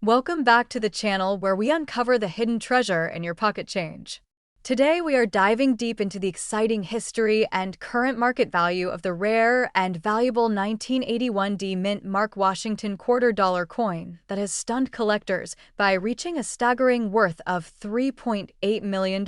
Welcome back to the channel where we uncover the hidden treasure in your pocket change. Today we are diving deep into the exciting history and current market value of the rare and valuable 1981 D Mint Mark Washington $quarter coin that has stunned collectors by reaching a staggering worth of $3.8 million.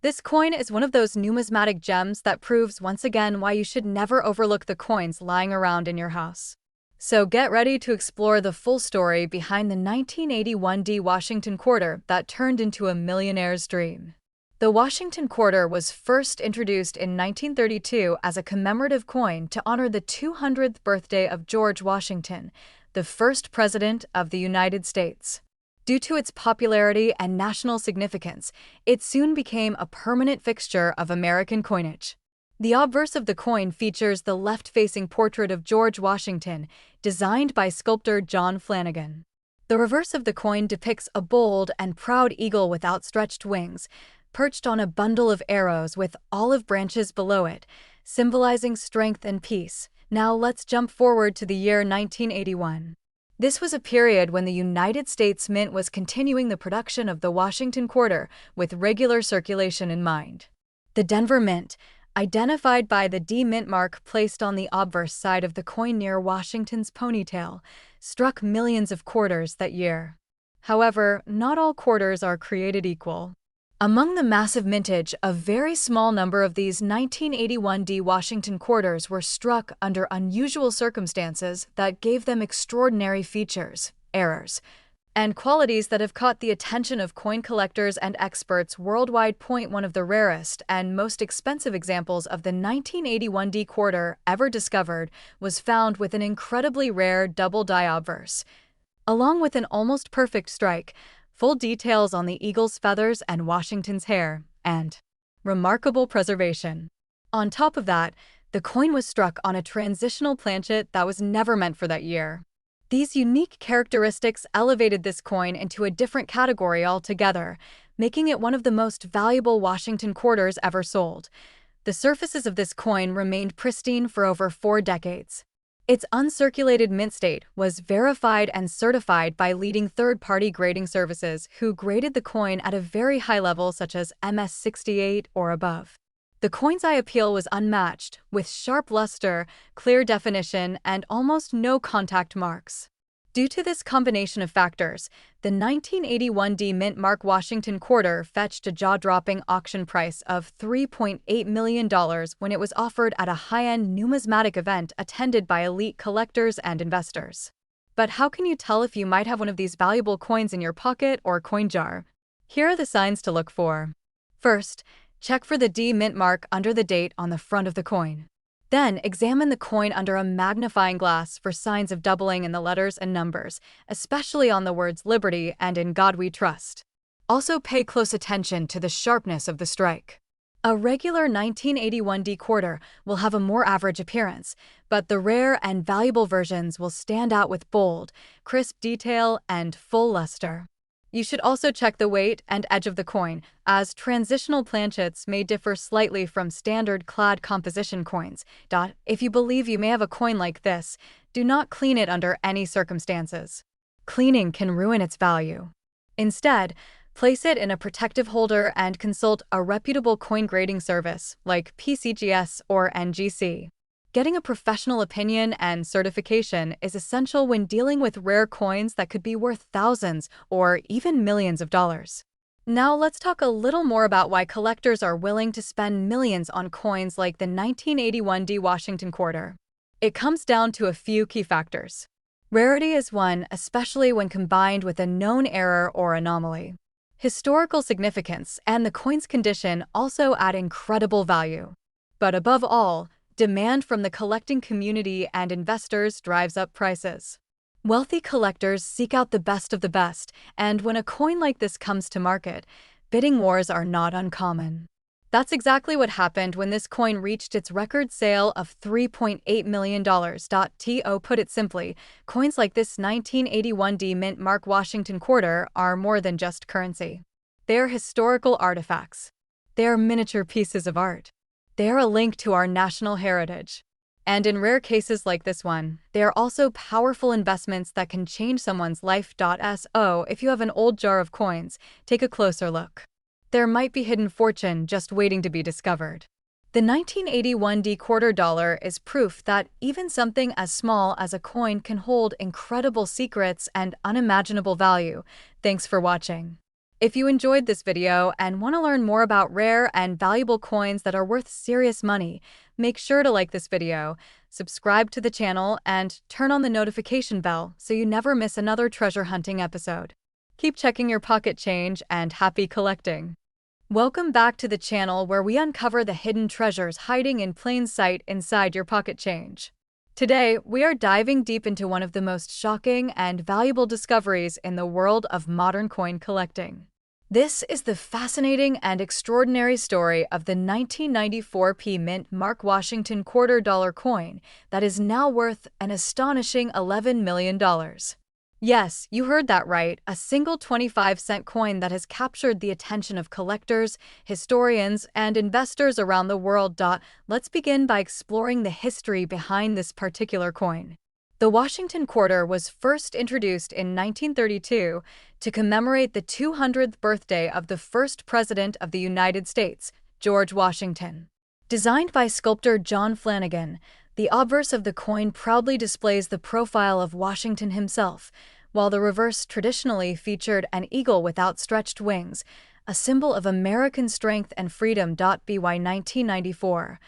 This coin is one of those numismatic gems that proves once again why you should never overlook the coins lying around in your house. So get ready to explore the full story behind the 1981 D Washington quarter that turned into a millionaire's dream. The Washington quarter was first introduced in 1932 as a commemorative coin to honor the 200th birthday of George Washington, the first president of the United States. Due to its popularity and national significance, it soon became a permanent fixture of American coinage. The obverse of the coin features the left-facing portrait of George Washington, designed by sculptor John Flanagan. The reverse of the coin depicts a bold and proud eagle with outstretched wings, perched on a bundle of arrows with olive branches below it, symbolizing strength and peace. Now let's jump forward to the year 1981. This was a period when the United States Mint was continuing the production of the Washington quarter with regular circulation in mind. The Denver Mint, identified by the D Mint mark placed on the obverse side of the coin near Washington's ponytail, struck millions of quarters that year. However, not all quarters are created equal. Among the massive mintage, a very small number of these 1981 D Washington quarters were struck under unusual circumstances that gave them extraordinary features, errors, and qualities that have caught the attention of coin collectors and experts worldwide. One of the rarest and most expensive examples of the 1981 D quarter ever discovered was found with an incredibly rare double die obverse. Along with an almost perfect strike, full details on the eagle's feathers and Washington's hair, and remarkable preservation. On top of that, the coin was struck on a transitional planchet that was never meant for that year. These unique characteristics elevated this coin into a different category altogether, making it one of the most valuable Washington quarters ever sold. The surfaces of this coin remained pristine for over 4 decades. Its uncirculated mint state was verified and certified by leading third-party grading services who graded the coin at a very high level such as MS68 or above. The coin's eye appeal was unmatched, with sharp luster, clear definition, and almost no contact marks. Due to this combination of factors, the 1981 D Mint Mark Washington quarter fetched a jaw-dropping auction price of $3.8 million when it was offered at a high-end numismatic event attended by elite collectors and investors. But how can you tell if you might have one of these valuable coins in your pocket or coin jar? Here are the signs to look for. First, check for the D Mint mark under the date on the front of the coin. Then, examine the coin under a magnifying glass for signs of doubling in the letters and numbers, especially on the words Liberty and In God We Trust. Also pay close attention to the sharpness of the strike. A regular 1981 D quarter will have a more average appearance, but the rare and valuable versions will stand out with bold, crisp detail and full luster. You should also check the weight and edge of the coin, as transitional planchets may differ slightly from standard clad composition coins. If you believe you may have a coin like this, do not clean it under any circumstances. Cleaning can ruin its value. Instead, place it in a protective holder and consult a reputable coin grading service like PCGS or NGC. Getting a professional opinion and certification is essential when dealing with rare coins that could be worth thousands or even millions of dollars. Now let's talk a little more about why collectors are willing to spend millions on coins like the 1981 D Washington quarter. It comes down to a few key factors. Rarity is one, especially when combined with a known error or anomaly. Historical significance and the coin's condition also add incredible value. But above all, demand from the collecting community and investors drives up prices. Wealthy collectors seek out the best of the best, and when a coin like this comes to market, bidding wars are not uncommon. That's exactly what happened when this coin reached its record sale of $3.8 million. To put it simply, coins like this 1981 D Mint Mark Washington quarter are more than just currency. They're historical artifacts. They're miniature pieces of art. They're a link to our national heritage. And in rare cases like this one, they are also powerful investments that can change someone's life. So, if you have an old jar of coins, take a closer look. There might be hidden fortune just waiting to be discovered. The 1981 quarter dollar is proof that even something as small as a coin can hold incredible secrets and unimaginable value. Thanks for watching. If you enjoyed this video and want to learn more about rare and valuable coins that are worth serious money, make sure to like this video, subscribe to the channel, and turn on the notification bell so you never miss another treasure hunting episode. Keep checking your pocket change and happy collecting. Welcome back to the channel where we uncover the hidden treasures hiding in plain sight inside your pocket change. Today, we are diving deep into one of the most shocking and valuable discoveries in the world of modern coin collecting. This is the fascinating and extraordinary story of the 1994 Mint Mark Washington quarter dollar coin that is now worth an astonishing $11 million. Yes, you heard that right, a single 25-cent coin that has captured the attention of collectors, historians, and investors around the world. Let's begin by exploring the history behind this particular coin. The Washington quarter was first introduced in 1932 to commemorate the 200th birthday of the first president of the United States, George Washington. Designed by sculptor John Flanagan, the obverse of the coin proudly displays the profile of Washington himself, while the reverse traditionally featured an eagle with outstretched wings, a symbol of American strength and freedom. By 1994,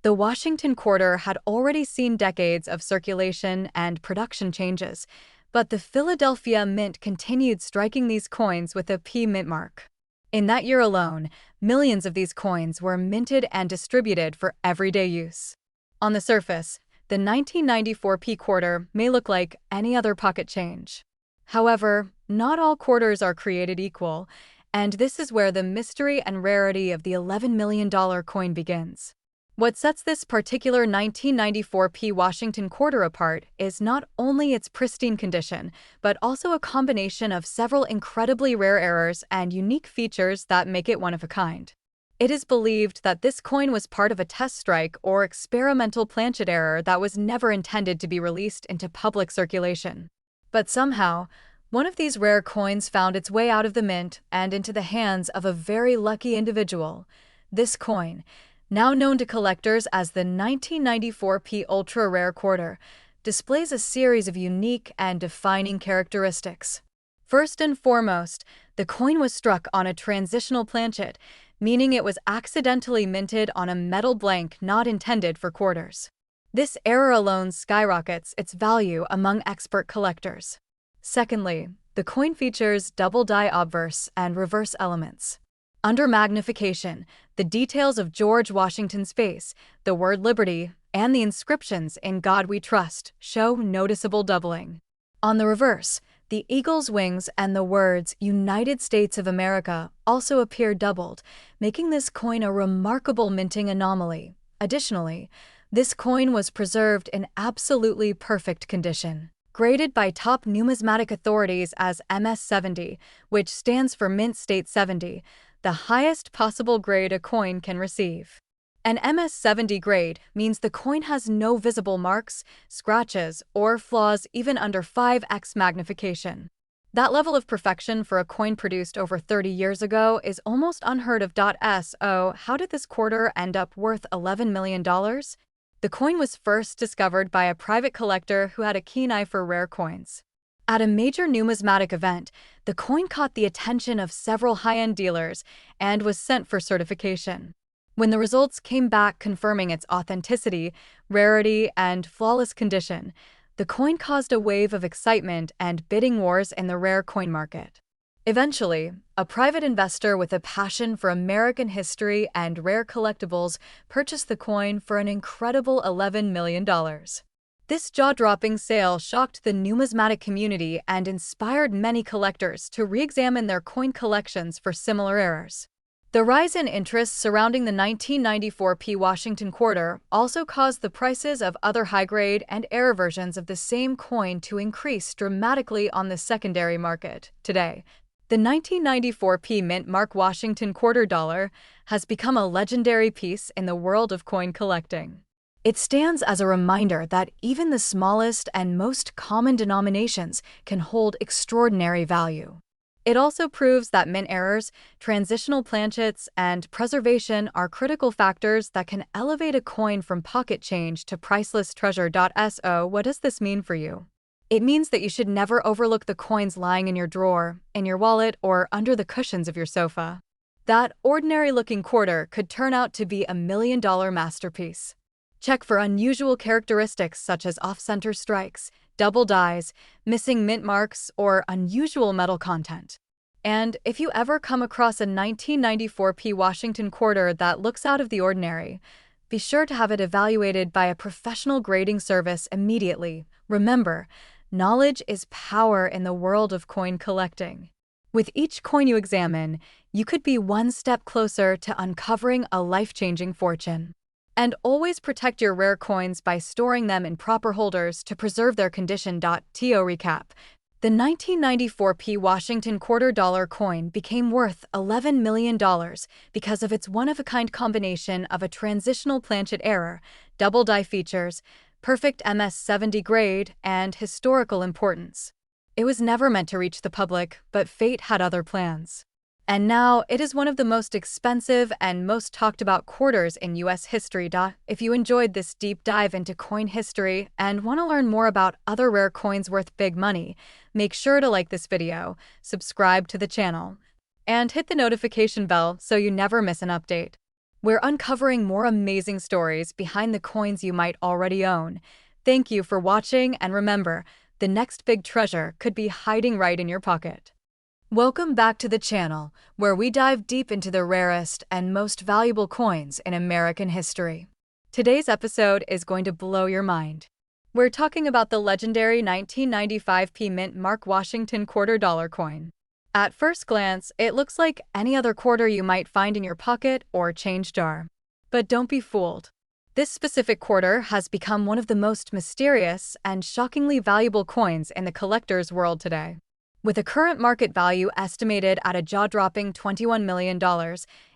the Washington quarter had already seen decades of circulation and production changes, but the Philadelphia Mint continued striking these coins with a Mint mark. In that year alone, millions of these coins were minted and distributed for everyday use. On the surface, the 1994 quarter may look like any other pocket change. However, not all quarters are created equal, and this is where the mystery and rarity of the $11 million coin begins. What sets this particular 1994 Washington quarter apart is not only its pristine condition, but also a combination of several incredibly rare errors and unique features that make it one of a kind. It is believed that this coin was part of a test strike or experimental planchet error that was never intended to be released into public circulation. But somehow, one of these rare coins found its way out of the mint and into the hands of a very lucky individual. This coin, now known to collectors as the 1994 Ultra Rare Quarter, displays a series of unique and defining characteristics. First and foremost, the coin was struck on a transitional planchet, meaning it was accidentally minted on a metal blank not intended for quarters. This error alone skyrockets its value among expert collectors. Secondly, the coin features double die obverse and reverse elements. Under magnification, the details of George Washington's face, the word liberty, and the inscriptions "In God We Trust" show noticeable doubling. On the reverse, the eagle's wings and the words "United States of America" also appear doubled, making this coin a remarkable minting anomaly. Additionally, this coin was preserved in absolutely perfect condition. Graded by top numismatic authorities as MS-70, which stands for Mint State 70, the highest possible grade a coin can receive. An MS-70 grade means the coin has no visible marks, scratches, or flaws even under 5x magnification. That level of perfection for a coin produced over 30 years ago is almost unheard of. So, how did this quarter end up worth $11 million? The coin was first discovered by a private collector who had a keen eye for rare coins. At a major numismatic event, the coin caught the attention of several high-end dealers and was sent for certification. When the results came back confirming its authenticity, rarity, and flawless condition, the coin caused a wave of excitement and bidding wars in the rare coin market. Eventually, a private investor with a passion for American history and rare collectibles purchased the coin for an incredible $11 million. This jaw-dropping sale shocked the numismatic community and inspired many collectors to re-examine their coin collections for similar errors. The rise in interest surrounding the 1994 Washington quarter also caused the prices of other high-grade and error versions of the same coin to increase dramatically on the secondary market. Today, the 1994 Mint Mark Washington quarter dollar has become a legendary piece in the world of coin collecting. It stands as a reminder that even the smallest and most common denominations can hold extraordinary value. It also proves that mint errors, transitional planchets, and preservation are critical factors that can elevate a coin from pocket change to priceless treasure. So, what does this mean for you? It means that you should never overlook the coins lying in your drawer, in your wallet, or under the cushions of your sofa. That ordinary-looking quarter could turn out to be a million-dollar masterpiece. Check for unusual characteristics such as off-center strikes, double dies, missing mint marks, or unusual metal content. And if you ever come across a 1994 Washington quarter that looks out of the ordinary, be sure to have it evaluated by a professional grading service immediately. Remember, knowledge is power in the world of coin collecting. With each coin you examine, you could be one step closer to uncovering a life-changing fortune. And always protect your rare coins by storing them in proper holders to preserve their condition. To recap, the 1994 Washington quarter-dollar coin became worth $11 million because of its one-of-a-kind combination of a transitional planchet error, double die features, perfect MS-70 grade, and historical importance. It was never meant to reach the public, but fate had other plans. And now, it is one of the most expensive and most talked about quarters in U.S. history. If you enjoyed this deep dive into coin history and want to learn more about other rare coins worth big money, make sure to like this video, subscribe to the channel, and hit the notification bell so you never miss an update. We're uncovering more amazing stories behind the coins you might already own. Thank you for watching, and remember, the next big treasure could be hiding right in your pocket. Welcome back to the channel, where we dive deep into the rarest and most valuable coins in American history. Today's episode is going to blow your mind. We're talking about the legendary 1995 Mint Mark Washington quarter-dollar coin. At first glance, it looks like any other quarter you might find in your pocket or change jar. But don't be fooled. This specific quarter has become one of the most mysterious and shockingly valuable coins in the collector's world today. With a current market value estimated at a jaw-dropping $21 million,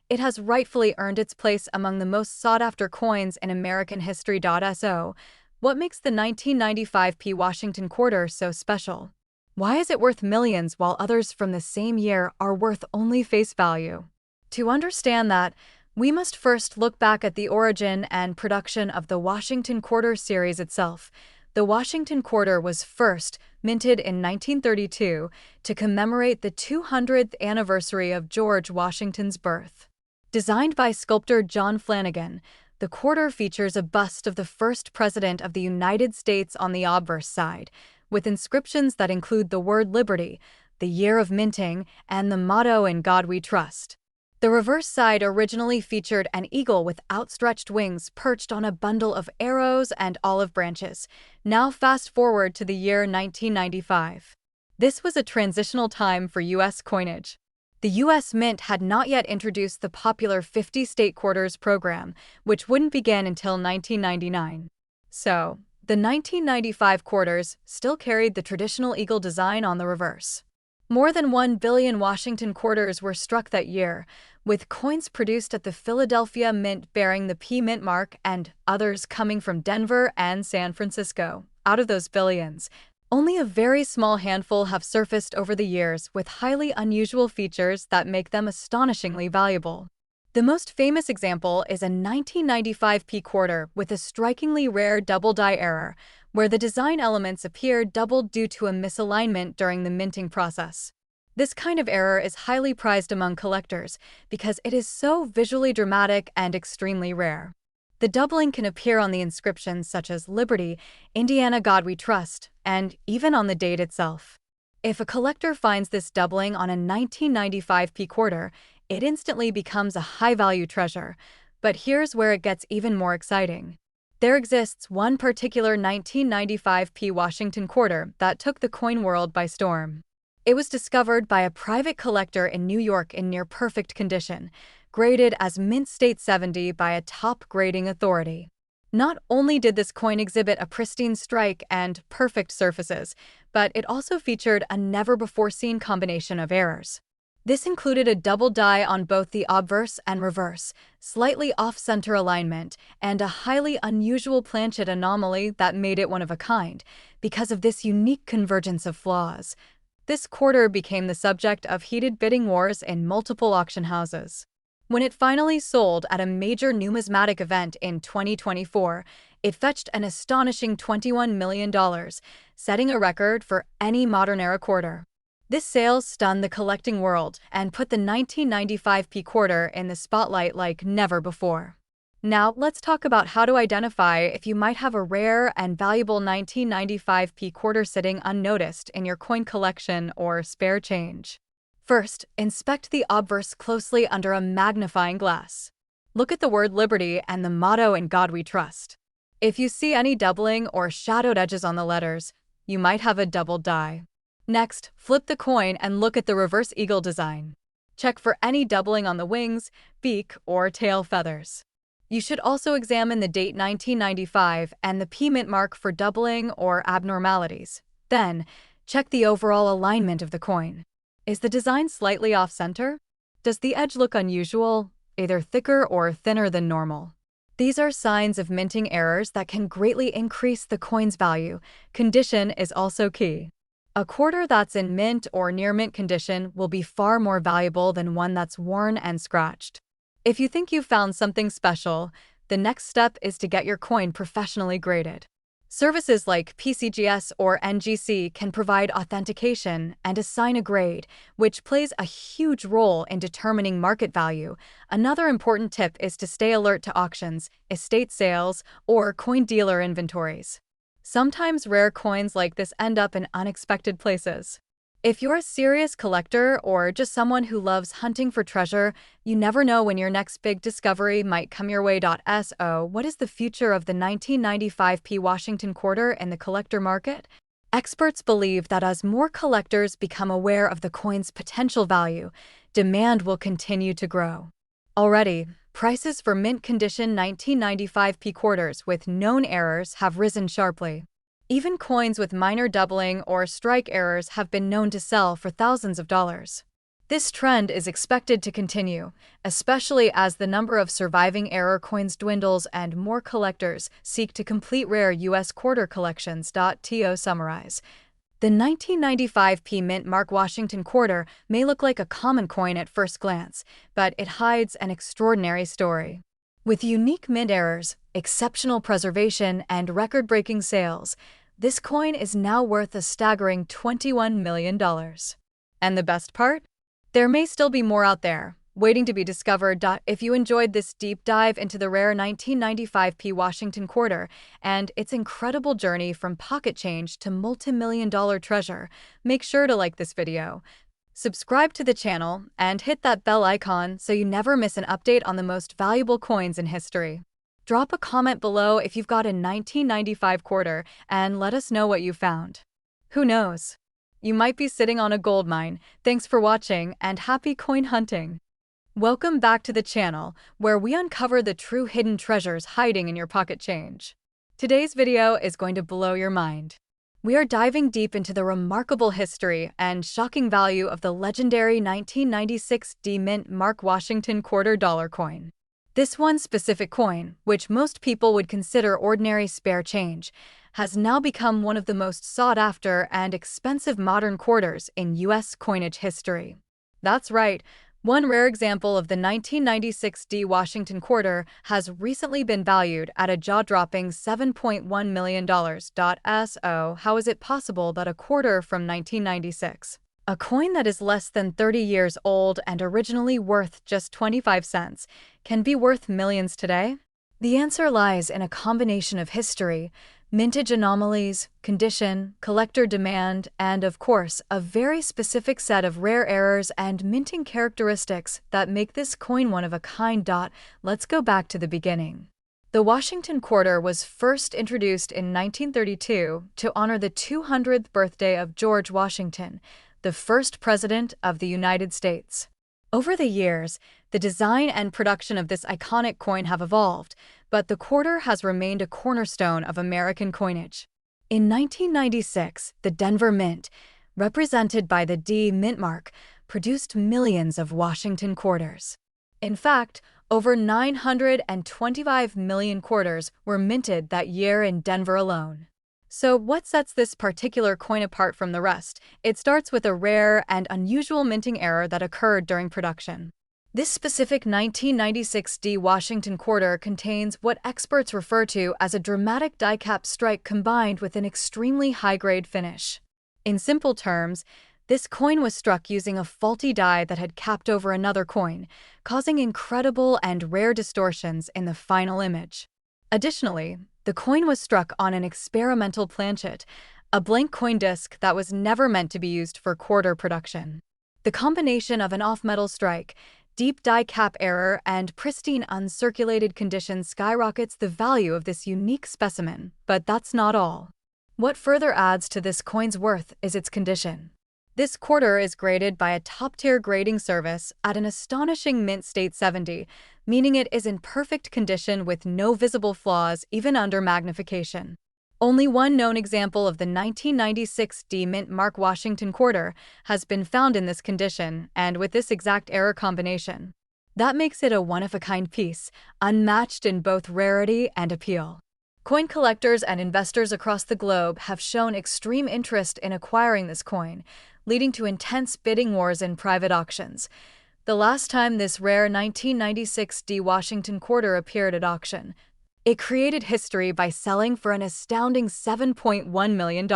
it has rightfully earned its place among the most sought-after coins in American history. So, what makes the 1995 Washington quarter so special? Why is it worth millions while others from the same year are worth only face value? To understand that, we must first look back at the origin and production of the Washington quarter series itself. The Washington quarter was first minted in 1932 to commemorate the 200th anniversary of George Washington's birth. Designed by sculptor John Flanagan, the quarter features a bust of the first president of the United States on the obverse side, with inscriptions that include the word Liberty, the year of minting, and the motto "In God We Trust." The reverse side originally featured an eagle with outstretched wings perched on a bundle of arrows and olive branches. Now fast forward to the year 1995. This was a transitional time for U.S. coinage. The U.S. Mint had not yet introduced the popular 50-state quarters program, which wouldn't begin until 1999. So, the 1995 quarters still carried the traditional eagle design on the reverse. More than 1 billion Washington quarters were struck that year, with coins produced at the Philadelphia Mint bearing the P Mint mark and others coming from Denver and San Francisco. Out of those billions, only a very small handful have surfaced over the years with highly unusual features that make them astonishingly valuable. The most famous example is a 1995 quarter with a strikingly rare double die error, where the design elements appear doubled due to a misalignment during the minting process. This kind of error is highly prized among collectors because it is so visually dramatic and extremely rare. The doubling can appear on the inscriptions such as Liberty, Indiana God We Trust, and even on the date itself. If a collector finds this doubling on a 1995 quarter, it instantly becomes a high-value treasure. But here's where it gets even more exciting. There exists one particular 1995 Washington quarter that took the coin world by storm. It was discovered by a private collector in New York in near-perfect condition, graded as Mint State 70 by a top grading authority. Not only did this coin exhibit a pristine strike and perfect surfaces, but it also featured a never-before-seen combination of errors. This included a double die on both the obverse and reverse, slightly off-center alignment, and a highly unusual planchet anomaly that made it one of a kind, because of this unique convergence of flaws. This quarter became the subject of heated bidding wars in multiple auction houses. When it finally sold at a major numismatic event in 2024, it fetched an astonishing $21 million, setting a record for any modern-era quarter. This sale stunned the collecting world and put the 1995p quarter in the spotlight like never before. Now, let's talk about how to identify if you might have a rare and valuable 1995p quarter sitting unnoticed in your coin collection or spare change. First, inspect the obverse closely under a magnifying glass. Look at the word Liberty and the motto "In God We Trust." If you see any doubling or shadowed edges on the letters, you might have a double die. Next, flip the coin and look at the reverse eagle design. Check for any doubling on the wings, beak, or tail feathers. You should also examine the date 1995 and the P mint mark for doubling or abnormalities. Then, check the overall alignment of the coin. Is the design slightly off-center? Does the edge look unusual, either thicker or thinner than normal? These are signs of minting errors that can greatly increase the coin's value. Condition is also key. A quarter that's in mint or near mint condition will be far more valuable than one that's worn and scratched. If you think you've found something special, the next step is to get your coin professionally graded. Services like PCGS or NGC can provide authentication and assign a grade, which plays a huge role in determining market value. Another important tip is to stay alert to auctions, estate sales, or coin dealer inventories. Sometimes rare coins like this end up in unexpected places. If you're a serious collector or just someone who loves hunting for treasure, you never know when your next big discovery might come your way. So, what is the future of the 1995p Washington quarter in the collector market? Experts believe that as more collectors become aware of the coin's potential value, demand will continue to grow. Already, prices for mint condition 1995p quarters with known errors have risen sharply. Even coins with minor doubling or strike errors have been known to sell for thousands of dollars. This trend is expected to continue, especially as the number of surviving error coins dwindles and more collectors seek to complete rare U.S. quarter collections. To summarize, the 1995p mint mark Washington quarter may look like a common coin at first glance, but it hides an extraordinary story. With unique mint errors, exceptional preservation, and record-breaking sales, this coin is now worth a staggering $21 million. And the best part? There may still be more out there, waiting to be discovered. If you enjoyed this deep dive into the rare 1995p Washington quarter and its incredible journey from pocket change to multi-million-dollar treasure, make sure to like this video, subscribe to the channel, and hit that bell icon so you never miss an update on the most valuable coins in history. Drop a comment below if you've got a 1995 quarter and let us know what you found. Who knows? You might be sitting on a gold mine. Thanks for watching and happy coin hunting! Welcome back to the channel, where we uncover the true hidden treasures hiding in your pocket change. Today's video is going to blow your mind. We are diving deep into the remarkable history and shocking value of the legendary 1996 D Mint Mark Washington quarter dollar coin. This one specific coin, which most people would consider ordinary spare change, has now become one of the most sought-after and expensive modern quarters in U.S. coinage history. That's right. One rare example of the 1996 D Washington quarter has recently been valued at a jaw-dropping $7.1 million. So, how is it possible that a quarter from 1996, a coin that is less than 30 years old and originally worth just 25 cents, can be worth millions today? The answer lies in a combination of history, mintage anomalies, condition, collector demand, and, of course, a very specific set of rare errors and minting characteristics that make this coin one of a kind. Let's go back to the beginning. The Washington quarter was first introduced in 1932 to honor the 200th birthday of George Washington, the first president of the United States. Over the years, the design and production of this iconic coin have evolved, but the quarter has remained a cornerstone of American coinage. In 1996, the Denver Mint, represented by the D mint mark, produced millions of Washington quarters. In fact, over 925 million quarters were minted that year in Denver alone. So what sets this particular coin apart from the rest? It starts with a rare and unusual minting error that occurred during production. This specific 1996 D Washington quarter contains what experts refer to as a dramatic die-cap strike combined with an extremely high-grade finish. In simple terms, this coin was struck using a faulty die that had capped over another coin, causing incredible and rare distortions in the final image. Additionally, the coin was struck on an experimental planchet, a blank coin disc that was never meant to be used for quarter production. The combination of an off-metal strike, deep die cap error, and pristine uncirculated condition skyrockets the value of this unique specimen, but that's not all. What further adds to this coin's worth is its condition. This quarter is graded by a top-tier grading service at an astonishing mint state 70, meaning it is in perfect condition with no visible flaws even under magnification. Only one known example of the 1996 D mint mark Washington quarter has been found in this condition and with this exact error combination. That makes it a one-of-a-kind piece, unmatched in both rarity and appeal. Coin collectors and investors across the globe have shown extreme interest in acquiring this coin, leading to intense bidding wars in private auctions. The last time this rare 1996 D Washington quarter appeared at auction, it created history by selling for an astounding $7.1 million.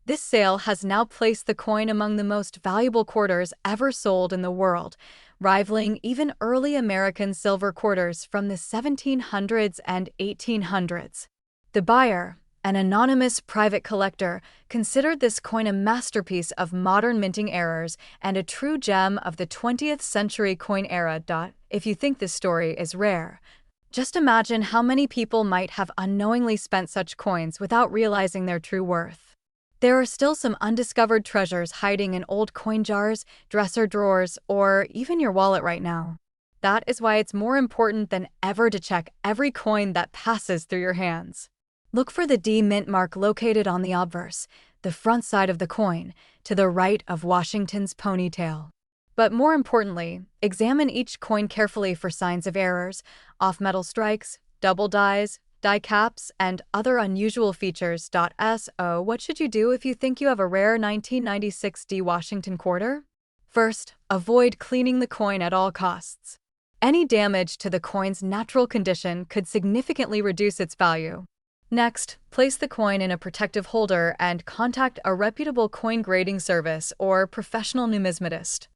This sale has now placed the coin among the most valuable quarters ever sold in the world, rivaling even early American silver quarters from the 1700s and 1800s. The buyer, an anonymous private collector, considered this coin a masterpiece of modern minting errors and a true gem of the 20th century coin era. If you think this story is rare, just imagine how many people might have unknowingly spent such coins without realizing their true worth. There are still some undiscovered treasures hiding in old coin jars, dresser drawers, or even your wallet right now. That is why it's more important than ever to check every coin that passes through your hands. Look for the D mint mark located on the obverse, the front side of the coin, to the right of Washington's ponytail. But more importantly, examine each coin carefully for signs of errors, off-metal strikes, double dies, die caps, and other unusual features. So, what should you do if you think you have a rare 1996 D Washington quarter? First, avoid cleaning the coin at all costs. Any damage to the coin's natural condition could significantly reduce its value. Next, place the coin in a protective holder and contact a reputable coin grading service or professional numismatist.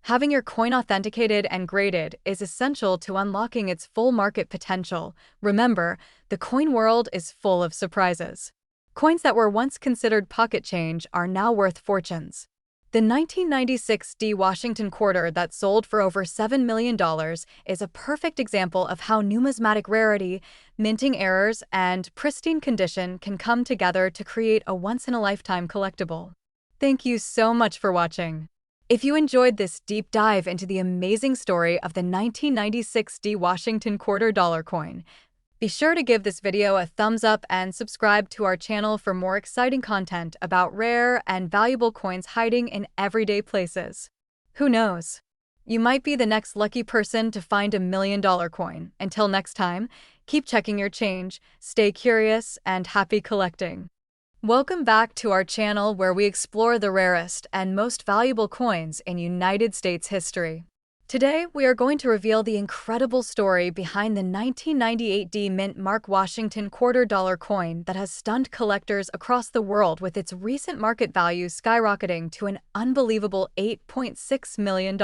Having your coin authenticated and graded is essential to unlocking its full market potential. Remember, the coin world is full of surprises. Coins that were once considered pocket change are now worth fortunes. The 1996 D Washington quarter that sold for over $7 million is a perfect example of how numismatic rarity, minting errors, and pristine condition can come together to create a once-in-a-lifetime collectible. Thank you so much for watching. If you enjoyed this deep dive into the amazing story of the 1996 D Washington quarter dollar coin, be sure to give this video a thumbs up and subscribe to our channel for more exciting content about rare and valuable coins hiding in everyday places. Who knows? You might be the next lucky person to find $1 million coin. Until next time, keep checking your change, stay curious, and happy collecting. Welcome back to our channel where we explore the rarest and most valuable coins in United States history. Today, we are going to reveal the incredible story behind the 1998 D mint mark Washington quarter dollar coin that has stunned collectors across the world with its recent market value skyrocketing to an unbelievable $8.6 million.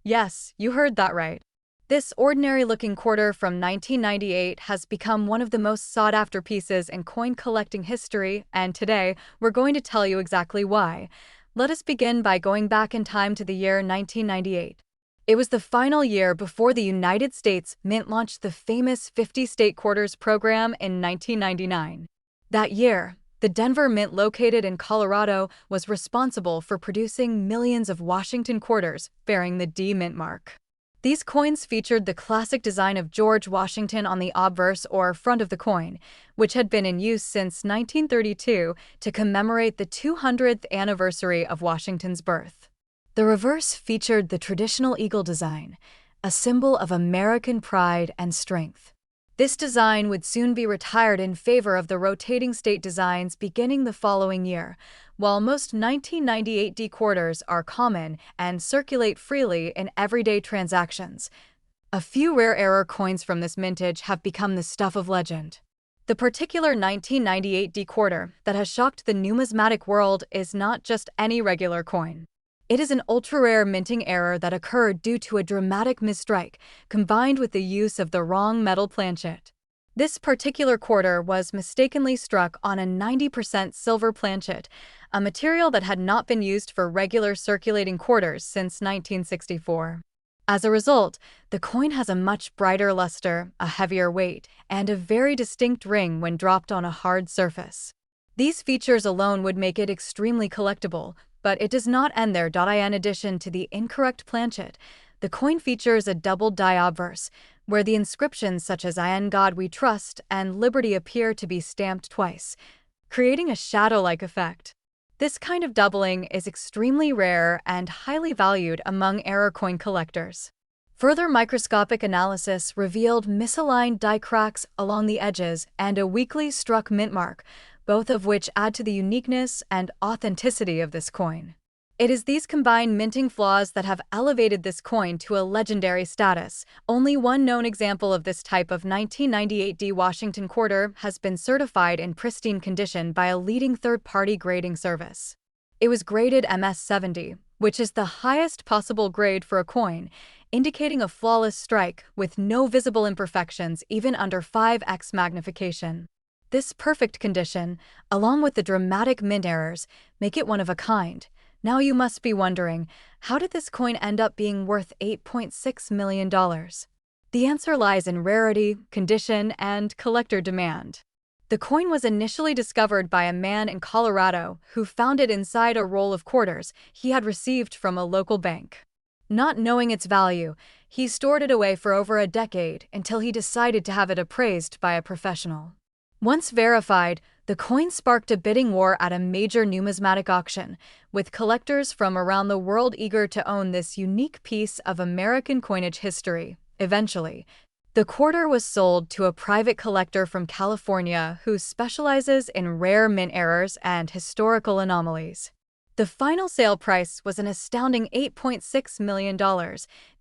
Yes, you heard that right. This ordinary-looking quarter from 1998 has become one of the most sought-after pieces in coin collecting history, and today, we're going to tell you exactly why. Let us begin by going back in time to the year 1998. It was the final year before the United States Mint launched the famous 50-state quarters program in 1999. That year, the Denver Mint, located in Colorado, was responsible for producing millions of Washington quarters bearing the D mint mark. These coins featured the classic design of George Washington on the obverse or front of the coin, which had been in use since 1932 to commemorate the 200th anniversary of Washington's birth. The reverse featured the traditional eagle design, a symbol of American pride and strength. This design would soon be retired in favor of the rotating state designs beginning the following year. While most 1998 D quarters are common and circulate freely in everyday transactions, a few rare error coins from this mintage have become the stuff of legend. The particular 1998 D quarter that has shocked the numismatic world is not just any regular coin. It is an ultra-rare minting error that occurred due to a dramatic misstrike, combined with the use of the wrong metal planchet. This particular quarter was mistakenly struck on a 90% silver planchet, a material that had not been used for regular circulating quarters since 1964. As a result, the coin has a much brighter luster, a heavier weight, and a very distinct ring when dropped on a hard surface. These features alone would make it extremely collectible, but it does not end there. In addition to the incorrect planchet, the coin features a double die obverse, where the inscriptions such as "In God We Trust" and "Liberty" appear to be stamped twice, creating a shadow-like effect. This kind of doubling is extremely rare and highly valued among error coin collectors. Further microscopic analysis revealed misaligned die cracks along the edges and a weakly struck mint mark, both of which add to the uniqueness and authenticity of this coin. It is these combined minting flaws that have elevated this coin to a legendary status. Only one known example of this type of 1998 D Washington quarter has been certified in pristine condition by a leading third-party grading service. It was graded MS-70, which is the highest possible grade for a coin, indicating a flawless strike with no visible imperfections even under 5x magnification. This perfect condition, along with the dramatic mint errors, make it one of a kind. Now you must be wondering, how did this coin end up being worth $8.6 million? The answer lies in rarity, condition, and collector demand. The coin was initially discovered by a man in Colorado who found it inside a roll of quarters he had received from a local bank. Not knowing its value, he stored it away for over a decade until he decided to have it appraised by a professional. Once verified, the coin sparked a bidding war at a major numismatic auction, with collectors from around the world eager to own this unique piece of American coinage history. Eventually, the quarter was sold to a private collector from California who specializes in rare mint errors and historical anomalies. The final sale price was an astounding $8.6 million,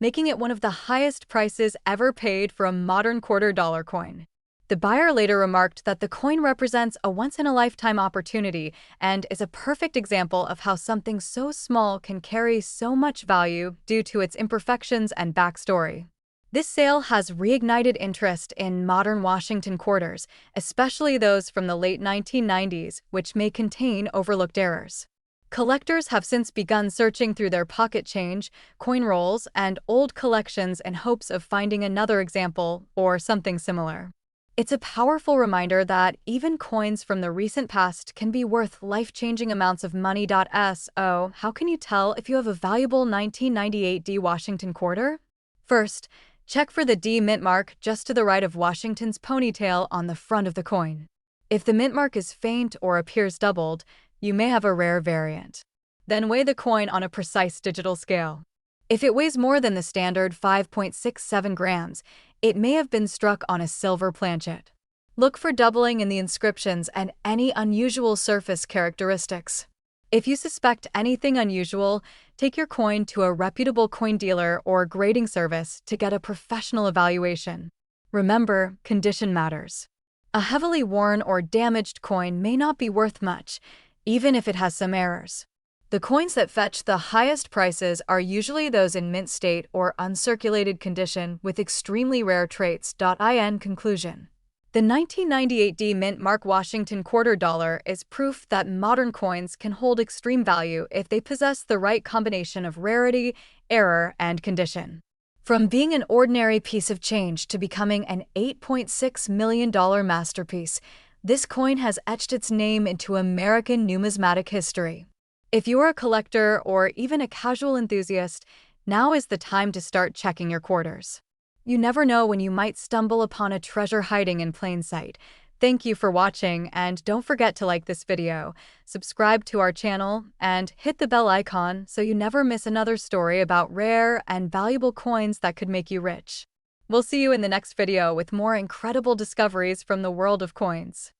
making it one of the highest prices ever paid for a modern quarter-dollar coin. The buyer later remarked that the coin represents a once-in-a-lifetime opportunity and is a perfect example of how something so small can carry so much value due to its imperfections and backstory. This sale has reignited interest in modern Washington quarters, especially those from the late 1990s, which may contain overlooked errors. Collectors have since begun searching through their pocket change, coin rolls, and old collections in hopes of finding another example or something similar. It's a powerful reminder that even coins from the recent past can be worth life-changing amounts of money. So, how can you tell if you have a valuable 1998 D Washington quarter? First, check for the D mint mark just to the right of Washington's ponytail on the front of the coin. If the mint mark is faint or appears doubled, you may have a rare variant. Then weigh the coin on a precise digital scale. If it weighs more than the standard 5.67 grams, it may have been struck on a silver planchet. Look for doubling in the inscriptions and any unusual surface characteristics. If you suspect anything unusual, take your coin to a reputable coin dealer or grading service to get a professional evaluation. Remember, condition matters. A heavily worn or damaged coin may not be worth much, even if it has some errors. The coins that fetch the highest prices are usually those in mint state or uncirculated condition with extremely rare traits. In conclusion, the 1998 D Mint Mark Washington quarter dollar is proof that modern coins can hold extreme value if they possess the right combination of rarity, error, and condition. From being an ordinary piece of change to becoming an $8.6 million masterpiece, this coin has etched its name into American numismatic history. If you're a collector or even a casual enthusiast, now is the time to start checking your quarters. You never know when you might stumble upon a treasure hiding in plain sight. Thank you for watching, and don't forget to like this video, subscribe to our channel, and hit the bell icon so you never miss another story about rare and valuable coins that could make you rich. We'll see you in the next video with more incredible discoveries from the world of coins.